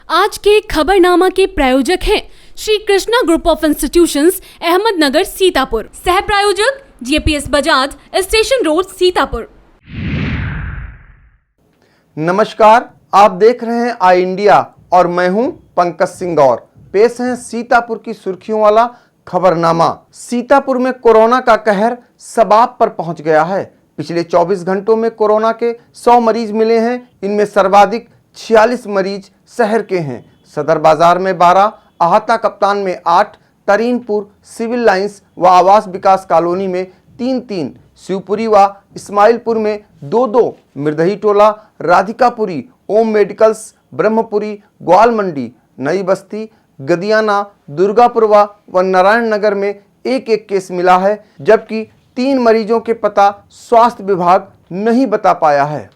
आज के खबरनामा के प्रायोजक हैं Shri Krishna group of institutions, Ahmednagar, Sitapur. सह प्रायोजक JPS Bajaj, station road, Sitapur. नमस्कार, आप देख रहे हैं आई इंडिया और मैं हूं पंकज सिंह गौर। पेश है सीतापुर की सुर्खियों वाला खबरनामा। सीतापुर में कोरोना का कहर सबाब पर पहुंच गया है। पिछले 24 घंटों में कोरोना के 100 मरीज मिले हैं। इनमें सर्वाधिक 46 मरीज शहर के हैं। सदर बाजार में 12, आहता कप्तान में 8, तरीनपुर, सिविल लाइंस व आवास विकास कॉलोनी में 3-3, शिवपुरी व इस्माइलपुर में 2-2, मिर्दही टोला, राधिकापुरी, ओम मेडिकल्स, ब्रह्मपुरी, ग्वाल मंडी, नई बस्ती, गदियाना, दुर्गापुर व नारायण नगर में 1-1 केस मिला है, जबकि 3 मरीजों के पता स्वास्थ्य विभाग नहीं बता पाया है।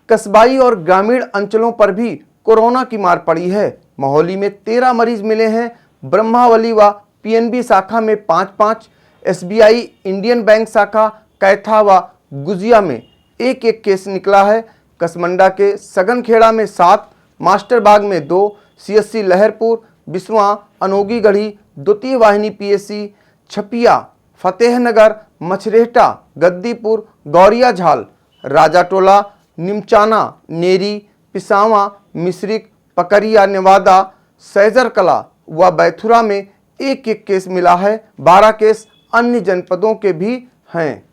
कस्बाई और ग्रामीण अंचलों पर भी कोरोना की मार पड़ी है। मोहाली में 13 मरीज मिले हैं। ब्रह्मावली व पीएनबी शाखा में 5-5, एसबीआई इंडियन बैंक शाखा कैथा व गुजिया में 1-1 केस निकला है। कसमंडा के सगनखेड़ा में 7, मास्टरबाग में 2, सीएससी लहरपुर, बिस्वा, अनोगी गढ़ी, द्वितीय वाहिनी पीएससी, छपिया, फतेहनगर, मछरेहटा, गद्दीपुर, गौरिया झाल, राजाटोला, निमचाना, नेरी, पिसावा, मिश्रिक, पकरिया, नेवादा, सैजर कला व बैथुरा में 1-1 केस मिला है। 12 केस अन्य जनपदों के भी हैं।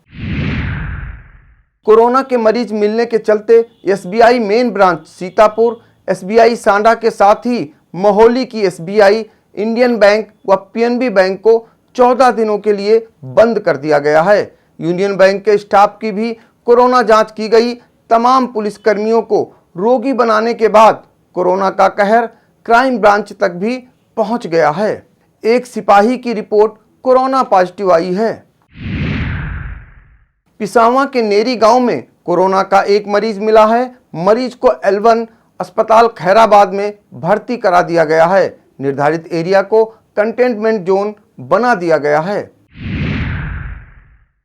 कोरोना के मरीज मिलने के चलते SBI main branch Sitapur, SBI Sanda के साथ ही मोहाली की एसबीआई, इंडियन बैंक व पीएनबी बैंक को 14 दिनों के लिए बंद कर दिया गया है। यूनियन बैंक के स्टाफ की भी कोरोना जांच की गई। तमाम पुलिसकर्मियों को रोगी बनाने के बाद कोरोना का कहर क्राइम ब्रांच तक भी पहुंच गया है। एक सिपाही की रिपोर्ट कोरोना पॉजिटिव आई है। पिसावा के नेरी गांव में कोरोना का 1 मरीज मिला है। मरीज को L1 अस्पताल खैराबाद में भर्ती करा दिया गया है। निर्धारित एरिया को कंटेनमेंट जोन बना दिया गया है।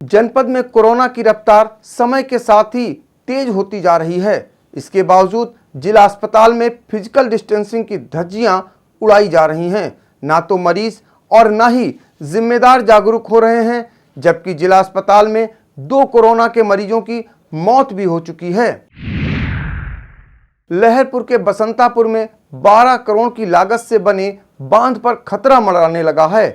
जनपद में कोरोना की रफ्तार समय के साथ ही तेज होती जा रही है। इसके बावजूद जिला अस्पताल में फिजिकल डिस्टेंसिंग की धज्जियां उड़ाई जा रही हैं। ना तो मरीज और ना ही जिम्मेदार जागरूक हो रहे हैं, जबकि जिला अस्पताल में 2 कोरोना के मरीजों की मौत भी हो चुकी है। लहरपुर के बसंतापुर में 12 करोड़ की लागत से बने बांध पर खतरा मंडराने लगा है।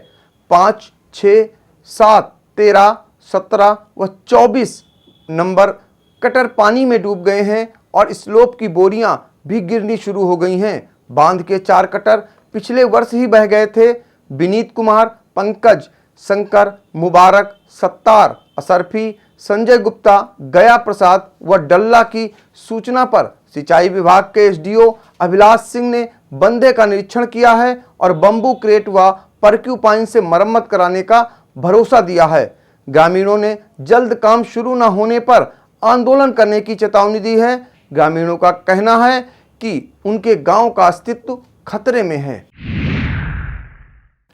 5, 6, 7, 13, 17 व 24 नंबर कटर पानी में डूब गए हैं और स्लोप की बोरियां भी गिरनी शुरू हो गई हैं। बांध के 4 कटर पिछले वर्ष ही बह गए थे। विनीत कुमार, पंकज, शंकर, मुबारक, सत्तार, असरफी, संजय गुप्ता, गया प्रसाद व डल्ला की सूचना पर सिंचाई विभाग के एसडीओ अभिलाष सिंह ने बंदे का निरीक्षण किया है और बंबू क्रेट व परक्यूपाइन से मरम्मत कराने का भरोसा दिया है। ग्रामीणों ने जल्द काम शुरू न होने पर आंदोलन करने की चेतावनी दी है। ग्रामीणों का कहना है कि उनके गांव का अस्तित्व खतरे में है।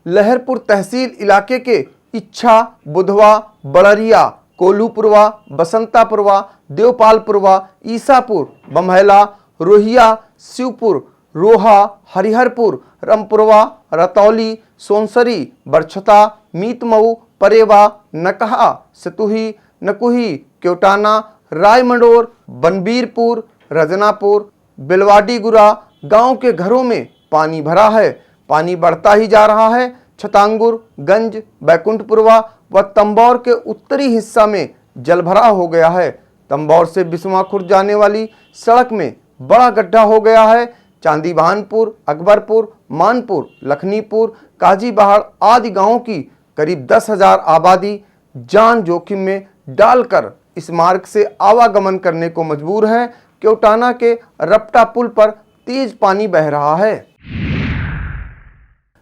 लहरपुर तहसील इलाके के इच्छा, बुधवा, बड़रिया, कोल्हूपुरवा, बसंतापुरवा, देवपालपुरवा, ईसापुर, बम्हैला, रोहिया, शिवपुर, रोहा, हरिहरपुर, रामपुरवा, रतौली, सोनसरी, बरछता, मीतमऊ, परेवा, नकहा, सतुही, नकुही, क्योटाना, रायमंडोर, बनबीरपुर, रजनापुर, बेलवाडीगुरा गांव के घरों में पानी भरा है। पानी बढ़ता ही जा रहा है। छतांगुर, गंज, बैकुंठपुरवा व तंबौर के उत्तरी हिस्सा में जलभरा हो गया है। तंबौर से बिस्वा खुर्द जाने वाली सड़क में बड़ा गड्ढा हो गया है। चांदी भानपुर, अकबरपुर, मानपुर, लखनीपुर, काजीबहाड़ आदि गांवों की करीब 10,000 आबादी जान जोखिम में डालकर इस मार्ग से आवागमन करने को मजबूर है। क्योटाना के रपटा पुल पर तेज पानी बह रहा है।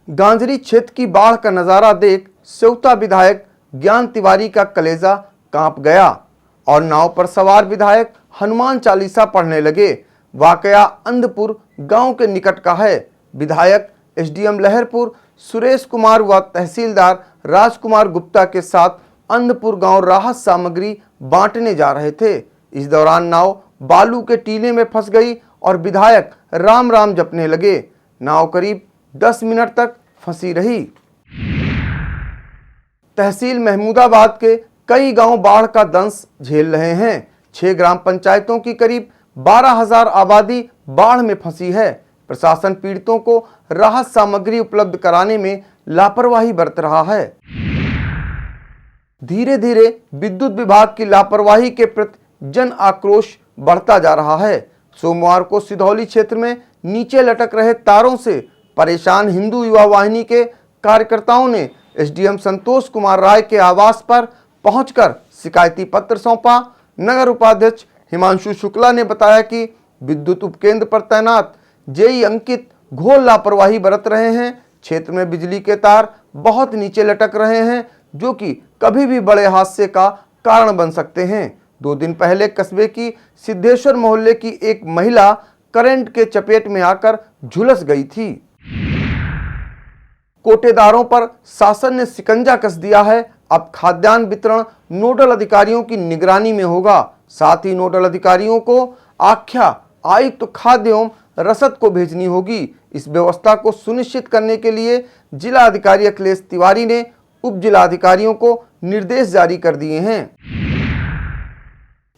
गांजरी क्षेत्र की बाढ़ का नजारा देख सेवता विधायक ज्ञान तिवारी का कलेजा कांप गया और नाव पर सवार विधायक हनुमान चालीसा पढ़ने लगे। वाकया अंधपुर गांव के निकट का है। विधायक एसडीएम लहरपुर सुरेश कुमार व तहसीलदार राजकुमार गुप्ता के साथ अंधपुर गांव राहत सामग्री बांटने जा रहे थे। इस दौरान नाव बालू के टीले में फंस गई और विधायक राम राम जपने लगे। नाव करीब 10 मिनट तक फंसी रही। तहसील महमूदाबाद के कई गांव बाढ़ का दंश झेल रहे हैं। 6 ग्राम पंचायतों की करीब 12,000 आबादी बाढ़ में फंसी है। प्रशासन पीड़ितों को राहत सामग्री उपलब्ध कराने में लापरवाही बरत रहा है। धीरे धीरे विद्युत विभाग की लापरवाही के प्रति जन आक्रोश बढ़ता जा रहा है। सोमवार को सिधौली क्षेत्र में नीचे लटक रहे तारों से परेशान हिंदू युवा वाहिनी के कार्यकर्ताओं ने एसडीएम संतोष कुमार राय के आवास पर पहुंचकर शिकायती पत्र सौंपा। नगर उपाध्यक्ष हिमांशु शुक्ला ने बताया कि विद्युत उपकेंद्र पर तैनात जेई अंकित घोर लापरवाही बरत रहे हैं। क्षेत्र में बिजली के तार बहुत नीचे लटक रहे हैं, जो कि कभी भी बड़े हादसे का कारण बन सकते हैं। 2 दिन पहले कस्बे की सिद्धेश्वर मोहल्ले की एक महिला करंट के चपेट में आकर झुलस गई थी। कोटेदारों पर शासन ने शिकंजा कस दिया है। अब खाद्यान्न वितरण नोडल अधिकारियों की निगरानी में होगा। साथ ही नोडल अधिकारियों को आख्या आयुक्त खाद्य एवं रसद को भेजनी होगी। इस व्यवस्था को सुनिश्चित करने के लिए जिला अधिकारी अखिलेश तिवारी ने उप जिला अधिकारियों को निर्देश जारी कर दिए हैं।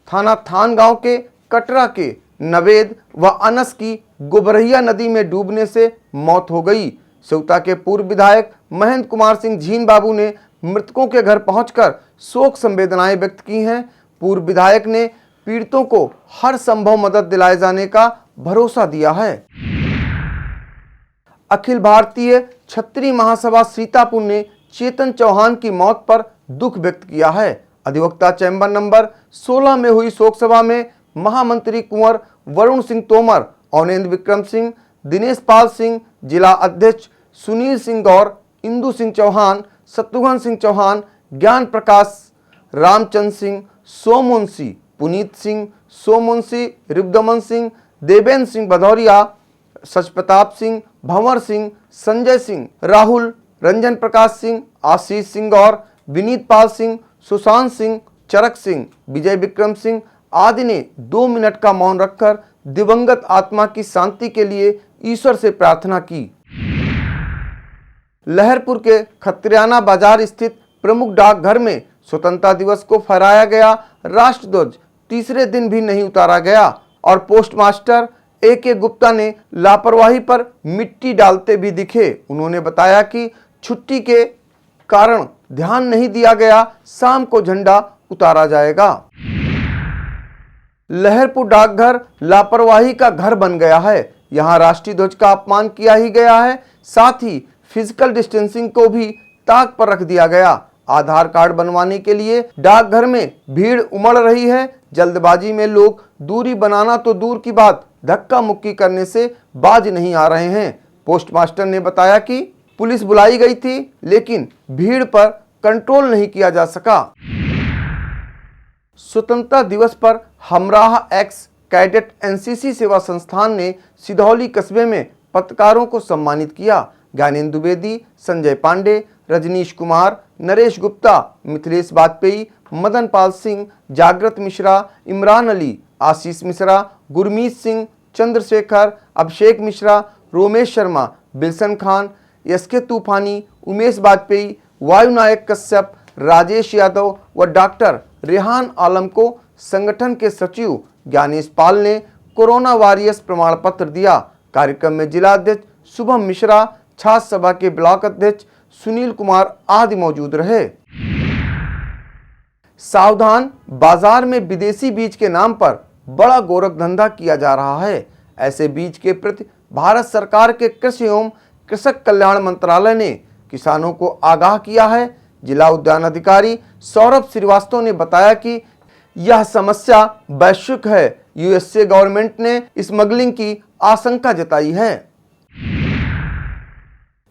थाना थान गांव के कटरा के नवेद व अनस की गोबरहिया नदी में डूबने से मौत हो गई। सेवता के पूर्व विधायक महेंद्र कुमार सिंह झीन बाबू ने मृतकों के घर पहुंचकर शोक संवेदनाएं व्यक्त की हैं। पूर्व विधायक ने पीड़ितों को हर संभव मदद दिलाए जाने का भरोसा दिया है। अखिल भारतीय क्षत्रिय महासभा सीतापुर ने चेतन चौहान की मौत पर दुख व्यक्त किया है। अधिवक्ता चैम्बर नंबर 16 में हुई शोक सभा में महामंत्री कुंवर वरुण सिंह तोमर, औनेन्द्र विक्रम सिंह, दिनेश पाल सिंह, जिला अध्यक्ष सुनील सिंह गौर, इंदु सिंह चौहान, शत्रुघ्न सिंह चौहान, ज्ञान प्रकाश, रामचंद्र सिंह, सोमुंशी, पुनीत सिंह, सोमुंशी, रिपदमन सिंह, देवेंद्र सिंह भदौरिया, सचप्रताप सिंह, भंवर सिंह, संजय सिंह, राहुल, रंजन प्रकाश सिंह, आशीष सिंह गौर, विनीत पाल सिंह, सुशांत सिंह, चरक सिंह, विजय विक्रम सिंह आदि ने 2 मिनट का मौन रखकर दिवंगत आत्मा की शांति के लिए ईश्वर से प्रार्थना की। लहरपुर के खत्रियाना बाजार स्थित प्रमुख डाकघर में स्वतंत्रता दिवस को फहराया गया राष्ट्रध्वज तीसरे दिन भी नहीं उतारा गया और पोस्टमास्टर ए.के. गुप्ता ने लापरवाही पर मिट्टी डालते भी दिखे। उन्होंने बताया कि छुट्टी के कारण ध्यान नहीं दिया गया, शाम को झंडा उतारा जाएगा। लहरपुर डाकघर लापरवाही का घर बन गया है। यहां राष्ट्रीय ध्वज का अपमान किया ही गया है, साथ ही फिजिकल डिस्टेंसिंग को भी ताक पर रख दिया गया। आधार कार्ड बनवाने के लिए डाकघर में भीड़ उमड़ रही है। जल्दबाजी में लोग दूरी बनाना तो दूर की बात, धक्का मुक्की करने से बाज नहीं आ रहे हैं। पोस्टमास्टर ने बताया कि पुलिस बुलाई गई थी, लेकिन भीड़ पर कंट्रोल नहीं किया जा सका। स्वतंत्रता दिवस पर हमराह एक्स कैडेट एनसीसी सेवा संस्थान ने सिधौली कस्बे में पत्रकारों को सम्मानित किया। ज्ञानेंद्र द्विवेदी, संजय पांडे, रजनीश कुमार, नरेश गुप्ता, मिथिलेश वाजपेयी, मदन पाल सिंह, जागृत मिश्रा, इमरान अली, आशीष मिश्रा, गुरमीत सिंह, चंद्रशेखर, अभिषेक मिश्रा, रोमेश शर्मा, बिल्सन खान, एसके तूफानी, उमेश वाजपेयी, वायुनायक कश्यप, राजेश यादव व डॉक्टर रेहान आलम को संगठन के सचिव ज्ञानेश पाल ने कोरोना वॉरियर्स प्रमाण पत्र दिया। कार्यक्रम में जिला अध्यक्ष शुभम मिश्रा, छात्र सभा के ब्लॉक अध्यक्ष सुनील कुमार आदि मौजूद रहे। सावधान, बाजार में विदेशी बीज के नाम पर बड़ा गोरख धंधा किया जा रहा है। ऐसे बीज के प्रति भारत सरकार के कृषि एवं कृषक कल्याण मंत्रालय ने किसानों को आगाह किया है। जिला उद्यान अधिकारी सौरभ श्रीवास्तव ने बताया कि यह समस्या वैश्विक है। यूएसए गवर्नमेंट ने स्मगलिंग की आशंका जताई है।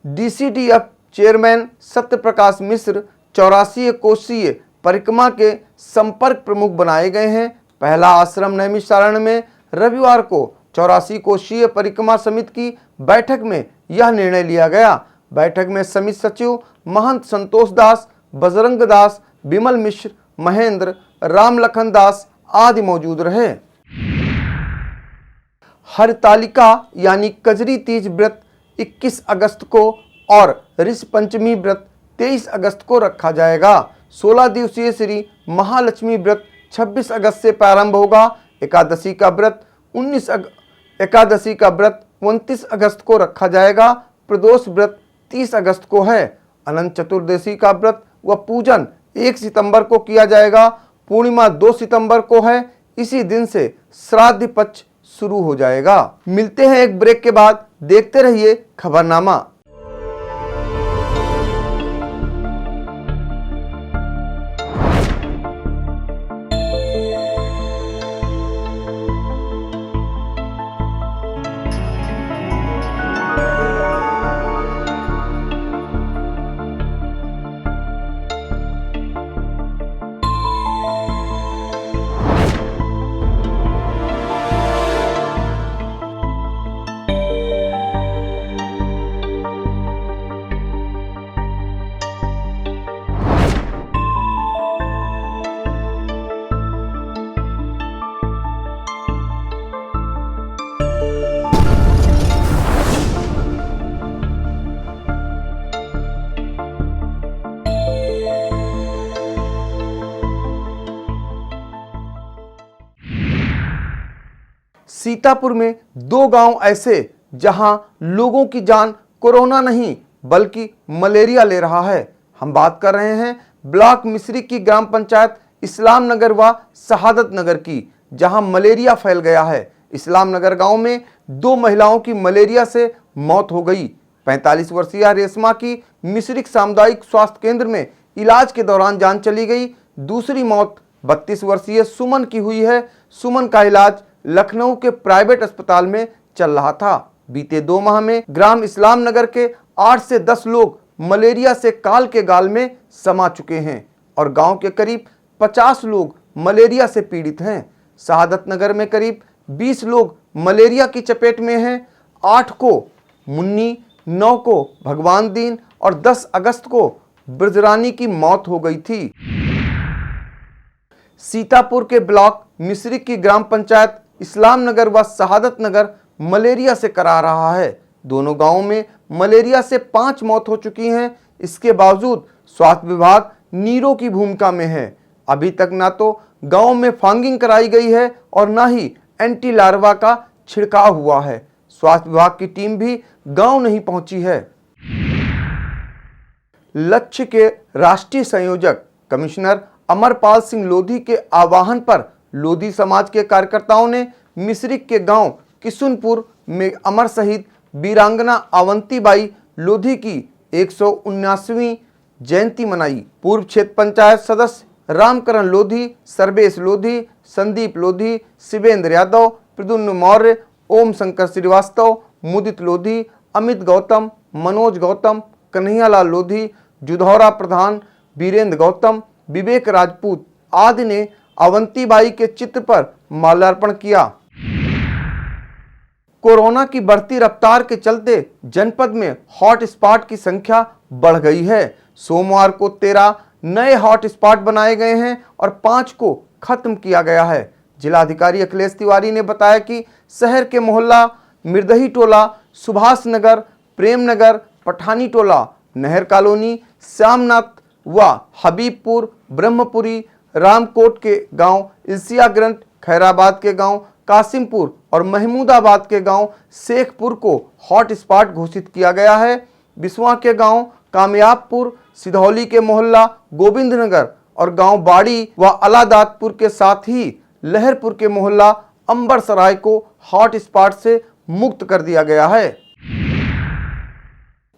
डीसीडीएफ चेयरमैन सत्य प्रकाश मिश्र 84 कोशीय परिक्रमा के संपर्क प्रमुख बनाए गए हैं। पहला आश्रम नैमिषारण्य में रविवार को 84 कोशीय परिक्रमा समिति की बैठक में यह निर्णय लिया गया। बैठक में समिति सचिव महंत संतोष दास, बजरंग दास, विमल मिश्र, महेंद्र, राम लखन दास आदि मौजूद रहे। हरतालिका यानी कजरी तीज व्रत 21 अगस्त को और ऋषि पंचमी व्रत 23 अगस्त को रखा जाएगा। 16 दिवसीय श्री महालक्ष्मी व्रत 26 अगस्त से प्रारंभ होगा। एकादशी का व्रत 29 अगस्त को रखा जाएगा। प्रदोष व्रत 30 अगस्त को है। अनंत चतुर्दशी का व्रत व पूजन 1 सितंबर को किया जाएगा। पूर्णिमा 2 सितंबर को है। इसी दिन से श्राद्ध पक्ष शुरू हो जाएगा। मिलते हैं एक ब्रेक के बाद, देखते रहिए खबरनामा। सीतापुर में 2 गांव ऐसे जहां लोगों की जान कोरोना नहीं बल्कि मलेरिया ले रहा है। हम बात कर रहे हैं ब्लॉक मिश्री की ग्राम पंचायत इस्लाम नगर व शहादत नगर की, जहां मलेरिया फैल गया है। इस्लाम नगर गांव में 2 महिलाओं की मलेरिया से मौत हो गई। 45 वर्षीय रेशमा की मिश्रिक सामुदायिक स्वास्थ्य केंद्र में इलाज के दौरान जान चली गई। दूसरी मौत 32 वर्षीय सुमन की हुई है। सुमन का इलाज लखनऊ के प्राइवेट अस्पताल में चल रहा था। बीते 2 माह में ग्राम इस्लाम नगर के 8 से 10 लोग मलेरिया से काल के गाल में समा चुके हैं और गांव के करीब 50 लोग मलेरिया से पीड़ित हैं। शहादत नगर में करीब 20 लोग मलेरिया की चपेट में हैं। 8 को मुन्नी, 9 को भगवान दीन और 10 अगस्त को ब्रजरानी की मौत हो गई थी। सीतापुर के ब्लॉक मिश्री की ग्राम पंचायत इस्लाम नगर व शहादत नगर मलेरिया से करा रहा है। दोनों गांवों में मलेरिया से 5 मौत हो चुकी हैं। इसके बावजूद स्वास्थ्य विभाग नीरो की भूमिका में है। अभी तक ना तो गांव में फॉगिंग कराई गई है और ना ही एंटी लार्वा का छिड़काव हुआ है। स्वास्थ्य विभाग की टीम भी गांव नहीं पहुंची है। लक्ष्य के राष्ट्रीय संयोजक कमिश्नर अमरपाल सिंह लोधी के आह्वान पर लोधी समाज के कार्यकर्ताओं ने मिश्री के गांव किशुनपुर में अमर शहीद वीरांगना अवंतीबाई लोधी की 179वीं जयंती मनाई। पूर्व क्षेत्र पंचायत सदस्य रामकरण लोधी, सर्वेश लोधी, संदीप लोधी, शिवेंद्र यादव, प्रद्युम्न मौर्य, ओम शंकर श्रीवास्तव, मुदित लोधी, अमित गौतम, मनोज गौतम, कन्हैयालाल लोधी, जुधौरा प्रधान, वीरेंद्र गौतम, विवेक राजपूत आदि ने अवंतीबाई के चित्र पर माल्यार्पण किया। कोरोना की बढ़ती रफ्तार के चलते जनपद में हॉट स्पॉट की संख्या बढ़ गई है। सोमवार को 13 नए हॉट स्पॉट बनाए गए हैं और 5 को खत्म किया गया है। जिलाधिकारी अखिलेश तिवारी ने बताया कि शहर के मोहल्ला मिर्दही टोला, सुभाष नगर, प्रेम नगर, पठानी टोला, नहर कॉलोनी, श्यामनाथ व हबीबपुर, ब्रह्मपुरी, रामकोट के गांव, इल्सियागंज, खैराबाद के गांव, कासिमपुर और महमूदाबाद के गांव शेखपुर को हॉट स्पॉट घोषित किया गया है। बिस्वा के गांव कामयाबपुर, सिधौली के मोहल्ला गोविंदनगर और गांव बाड़ी व अलादातपुर के साथ ही लहरपुर के मोहल्ला अंबरसराय को हॉट स्पॉट से मुक्त कर दिया गया है।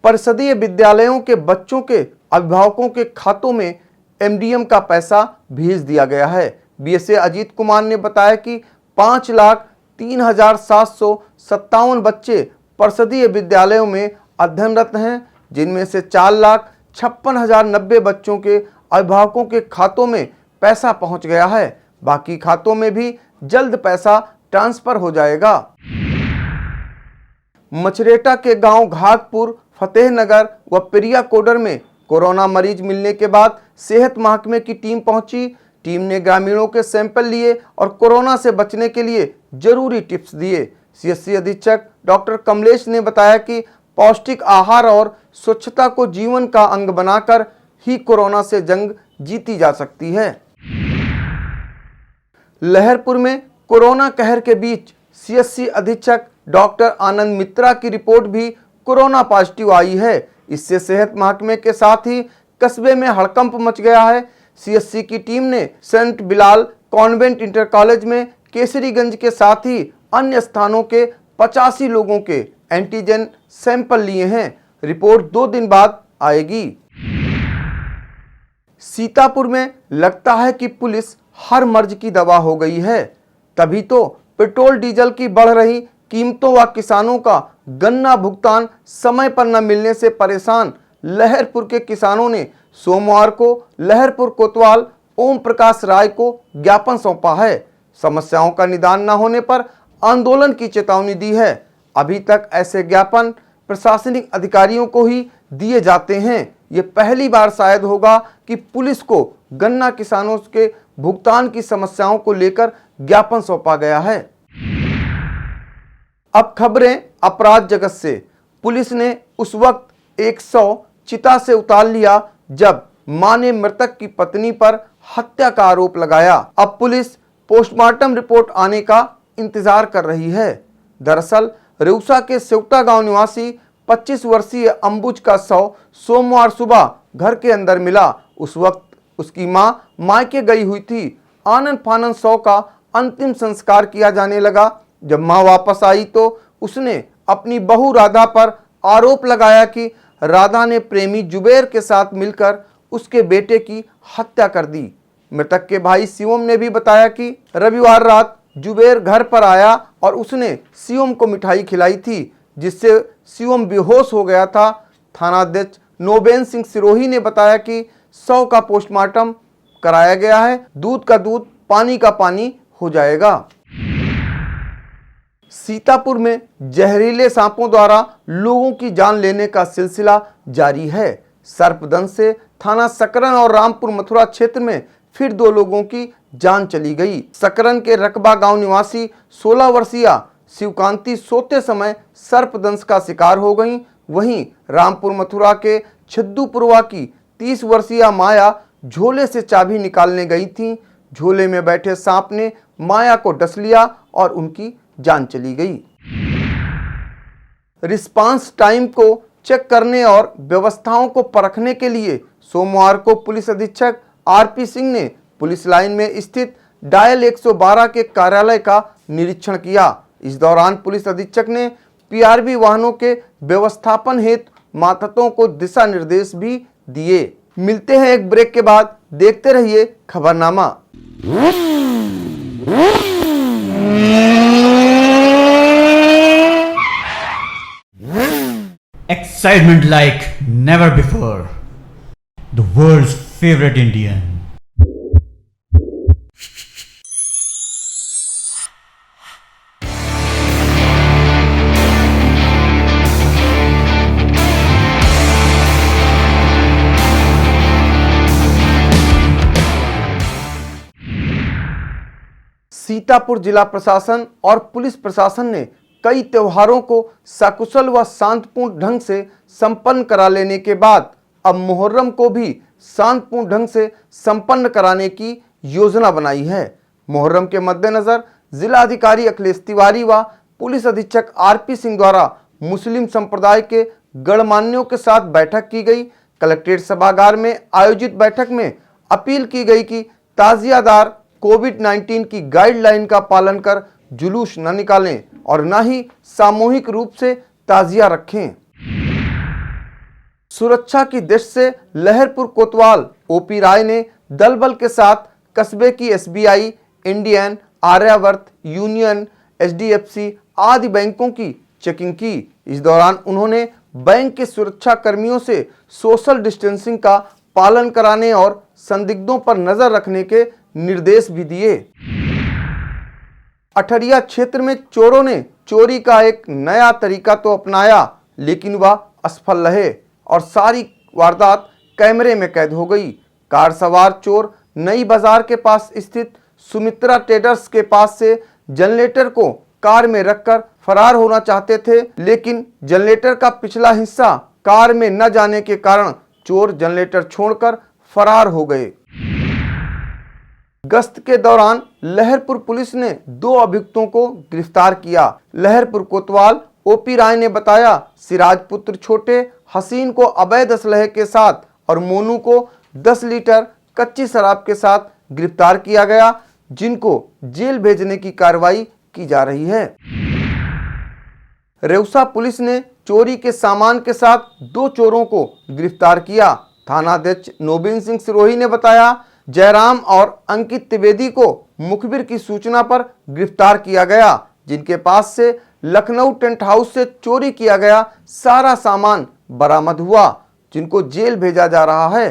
परिषदीय विद्यालयों के बच्चों के अभिभावकों के खातों में एमडीएम का पैसा भेज दिया गया है। बीएसए अजीत कुमार ने बताया कि 5,03,757 बच्चे परिषदीय विद्यालयों में अध्ययनरत हैं, जिनमें से 4,56,090 बच्चों के अभिभावकों के खातों में पैसा पहुंच गया है। बाकी खातों में भी जल्द पैसा ट्रांसफर हो जाएगा। मछरेटा के गांव घाटपुर, फतेहनगर व पिरिया कोडर में कोरोना मरीज मिलने के बाद सेहत महकमे की टीम पहुंची। टीम ने ग्रामीणों के सैंपल लिए और कोरोना से बचने के लिए जरूरी टिप्स दिए। सीएससी अधीक्षक डॉक्टर कमलेश ने बताया कि पौष्टिक आहार और स्वच्छता को जीवन का अंग बनाकर ही कोरोना से जंग जीती जा सकती है। लहरपुर में कोरोना कहर के बीच सीएससी अधीक्षक डॉक्टर आनंद मित्रा की रिपोर्ट भी कोरोना पॉजिटिव आई है। इससे सेहत महकमे के साथ ही कस्बे में हड़कंप मच गया है। सीएससी की टीम ने saint Bilal convent inter college में केसरीगंज के साथ ही अन्य स्थानों के 85 लोगों के एंटीजन सैंपल लिए हैं। रिपोर्ट 2 दिन बाद आएगी। सीतापुर में लगता है कि पुलिस हर मर्ज की दवा हो गई है, तभी तो पेट्रोल डीजल की बढ़ रही कीमतों व किसानों का गन्ना भुगतान समय पर न मिलने से परेशान लहरपुर के किसानों ने सोमवार को लहरपुर कोतवाल ओम प्रकाश राय को ज्ञापन सौंपा है। समस्याओं का निदान न होने पर आंदोलन की चेतावनी दी है। अभी तक ऐसे ज्ञापन प्रशासनिक अधिकारियों को ही दिए जाते हैं। ये पहली बार शायद होगा कि पुलिस को गन्ना किसानों के भुगतान की समस्याओं को लेकर ज्ञापन सौंपा गया है। अब खबरें अपराध जगत से। पुलिस ने उस वक्त 100 चिता से उतार लिया जब मां ने मृतक की पत्नी पर हत्या का आरोप लगाया। अब पुलिस पोस्टमार्टम रिपोर्ट आने का इंतजार कर रही है। दरअसल रेउसा के सेवटा गांव निवासी 25 वर्षीय अंबुज का शव सोमवार सुबह घर के अंदर मिला। उस वक्त उसकी मां मायके गई हुई थी। आनन फानन शव का अंतिम संस्कार किया जाने लगा। जब मां वापस आई तो उसने अपनी बहू राधा पर आरोप लगाया कि राधा ने प्रेमी जुबेर के साथ मिलकर उसके बेटे की हत्या कर दी। मृतक के भाई शिवम ने भी बताया कि रविवार रात जुबेर घर पर आया और उसने शिवम को मिठाई खिलाई थी, जिससे शिवम बेहोश हो गया था। थानाध्यक्ष नोबेन सिंह सिरोही ने बताया कि शव का पोस्टमार्टम कराया गया है। दूध का दूध, पानी का पानी हो जाएगा। सीतापुर में जहरीले सांपों द्वारा लोगों की जान लेने का सिलसिला जारी है। सर्पदंश से थाना सकरन और रामपुर मथुरा क्षेत्र में फिर 2 लोगों की जान चली गई। सकरन के रकबा गांव निवासी 16 वर्षीय शिवकांति सोते समय सर्पदंश का शिकार हो गई। वहीं रामपुर मथुरा के छिद्दूपुरवा की 30 वर्षीय माया झोले से चाबी निकालने गई थी। झोले में बैठे सांप ने माया को डस लिया और उनकी जान चली गई। रिस्पांस टाइम को चेक करने और व्यवस्थाओं को परखने के लिए सोमवार को पुलिस अधीक्षक आरपी सिंह ने पुलिस लाइन में स्थित डायल 112 के कार्यालय का निरीक्षण किया। इस दौरान पुलिस अधीक्षक ने पीआरबी वाहनों के व्यवस्थापन हेतु मातहतों को दिशा निर्देश भी दिए। मिलते हैं एक ब्रेक के बाद। देखते रहिए खबरनामा। Excitement like never before. The world's favorite Indian. Sitapur जिला प्रशासन और पुलिस प्रशासन ने कई त्योहारों को सकुशल व शांतिपूर्ण ढंग से संपन्न करा लेने के बाद अब मुहर्रम को भी शांतिपूर्ण ढंग से संपन्न कराने की योजना बनाई है। मुहर्रम के मद्देनजर जिलाधिकारी अखिलेश तिवारी व पुलिस अधीक्षक आरपी सिंह द्वारा मुस्लिम संप्रदाय के गणमान्यों के साथ बैठक की गई। कलेक्ट्रेट सभागार में आयोजित बैठक में अपील की गई कि ताजियादार कोविड-19 की गाइडलाइन का पालन कर जुलूस न निकालें और न ही सामूहिक रूप से ताजिया रखें। सुरक्षा की दृष्टि से लहरपुर कोतवाल ओपी राय ने दल बल के साथ कस्बे की SBI, Indian, Aryavart, union, HDFC आदि बैंकों की चेकिंग की। इस दौरान उन्होंने बैंक के सुरक्षा कर्मियों से सोशल डिस्टेंसिंग का पालन कराने और संदिग्धों पर नजर रखने के निर्देश भी दिए। अठरिया क्षेत्र में चोरों ने चोरी का एक नया तरीका तो अपनाया, लेकिन वह असफल रहे और सारी वारदात कैमरे में कैद हो गई। कार सवार चोर नई बाजार के पास स्थित सुमित्रा ट्रेडर्स के पास से जनरेटर को कार में रखकर फरार होना चाहते थे, लेकिन जनरेटर का पिछला हिस्सा कार में न जाने के कारण चोर जनरेटर छोड़कर फरार हो गए। गश्त के दौरान लहरपुर पुलिस ने 2 अभियुक्तों को गिरफ्तार किया। लहरपुर कोतवाल ओपी राय ने बताया, सिराज पुत्र छोटे हसीन को अवैध असलहे के साथ और मोनू को 10 लीटर कच्ची शराब के साथ गिरफ्तार किया गया, जिनको जेल भेजने की कार्रवाई की जा रही है। रेउसा पुलिस ने चोरी के सामान के साथ 2 चोरों को गिरफ्तार किया। थानाध्यक्ष नोबिन सिंह सिरोही ने बताया, जयराम और अंकित त्रिवेदी को मुखबिर की सूचना पर गिरफ्तार किया गया, जिनके पास से लखनऊ टेंट हाउस से चोरी किया गया सारा सामान बरामद हुआ, जिनको जेल भेजा जा रहा है।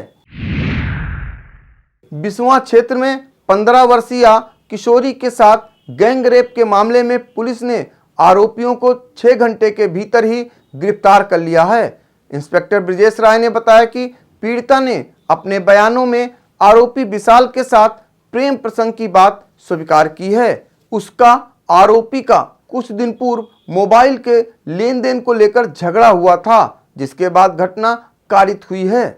बिस्वा क्षेत्र में 15 वर्षीय किशोरी के साथ गैंग रेप के मामले में पुलिस ने आरोपियों को 6 घंटे के भीतर ही गिरफ्तार कर लिया है। इंस्पेक्टर ब्रिजेश राय ने बताया कि पीड़िता ने अपने बयानों में आरोपी विशाल के साथ प्रेम प्रसंग की बात स्वीकार की है। उसका आरोपी का कुछ दिन पूर्व मोबाइल के लेन देन को लेकर झगड़ा हुआ था, जिसके बाद घटना कारित हुई है।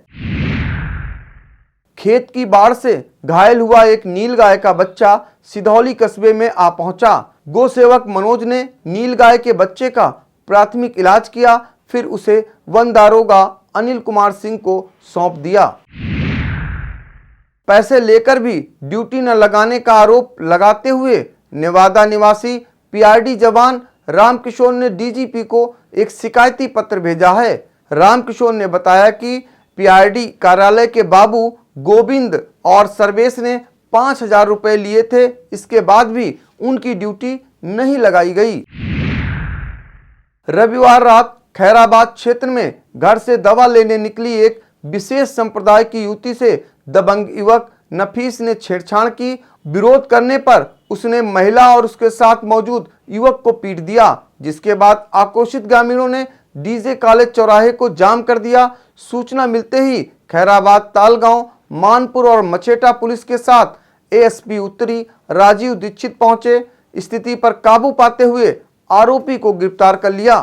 खेत की बाढ़ से घायल हुआ एक नीलगाय का बच्चा सिधौली कस्बे में आ पहुंचा। गो सेवक मनोज ने नीलगाय के बच्चे का प्राथमिक इलाज किया, फिर उसे वन दारोगा अनिल कुमार सिंह को सौंप दिया। पैसे लेकर भी ड्यूटी न लगाने का आरोप लगाते हुए नेवादा निवासी पीआरडी जवान रामकिशोर ने डीजीपी को एक शिकायती पत्र भेजा है। रामकिशोर ने बताया कि पीआरडी कार्यालय के बाबू गोविंद और सर्वेश ने 5,000 रुपए लिए थे, इसके बाद भी उनकी ड्यूटी नहीं लगाई गई। रविवार रात खैराबाद क्षेत्र में घर से दवा लेने निकली एक विशेष संप्रदाय की युवती से दबंग युवक नफीस ने छेड़छाड़ की। विरोध करने पर उसने महिला और उसके साथ मौजूद युवक को पीट दिया, जिसके बाद आक्रोशित ग्रामीणों ने डीजे कॉलेज चौराहे को जाम कर दिया। सूचना मिलते ही खैराबाद तालगांव, मानपुर और मचेटा पुलिस के साथ एएसपी उत्तरी राजीव दीक्षित पहुंचे। स्थिति पर काबू पाते हुए आरोपी को गिरफ्तार कर लिया।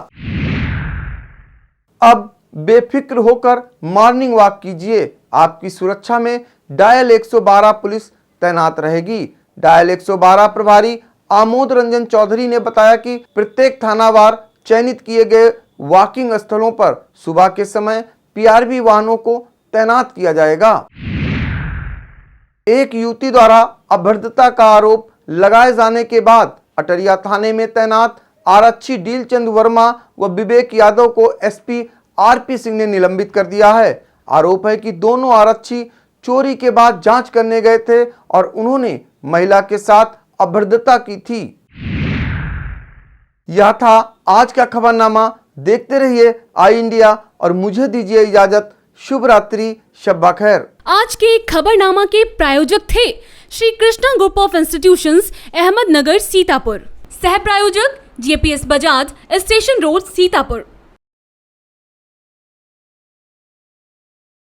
अब बेफिक्र होकर मॉर्निंग वॉक कीजिए। आपकी सुरक्षा में डायल 112 पुलिस तैनात रहेगी। डायल 112 प्रभारी आमोद रंजन चौधरी ने बताया कि प्रत्येक थानावार चयनित किए गए वॉकिंग स्थलों पर सुबह के समय पीआरबी वाहनों को तैनात किया जाएगा। एक युवती द्वारा अभद्रता का आरोप लगाए जाने के बाद अटरिया थाने में तैनात आरक्षी डीलचंद वर्मा व विवेक यादव को एसपी आरपी सिंह ने निलंबित कर दिया है। आरोप है कि दोनों आरक्षी चोरी के बाद जांच करने गए थे और उन्होंने महिला के साथ अभद्रता की थी। यह था आज का खबरनामा। देखते रहिए आई इंडिया और मुझे दीजिए इजाजत। शुभ रात्रि, शब्बा खैर। आज के खबरनामा के प्रायोजक थे Shri Krishna group of institutions, Ahmednagar, Sitapur. सह प्रायोजक JPS Bajaj, station road, Sitapur.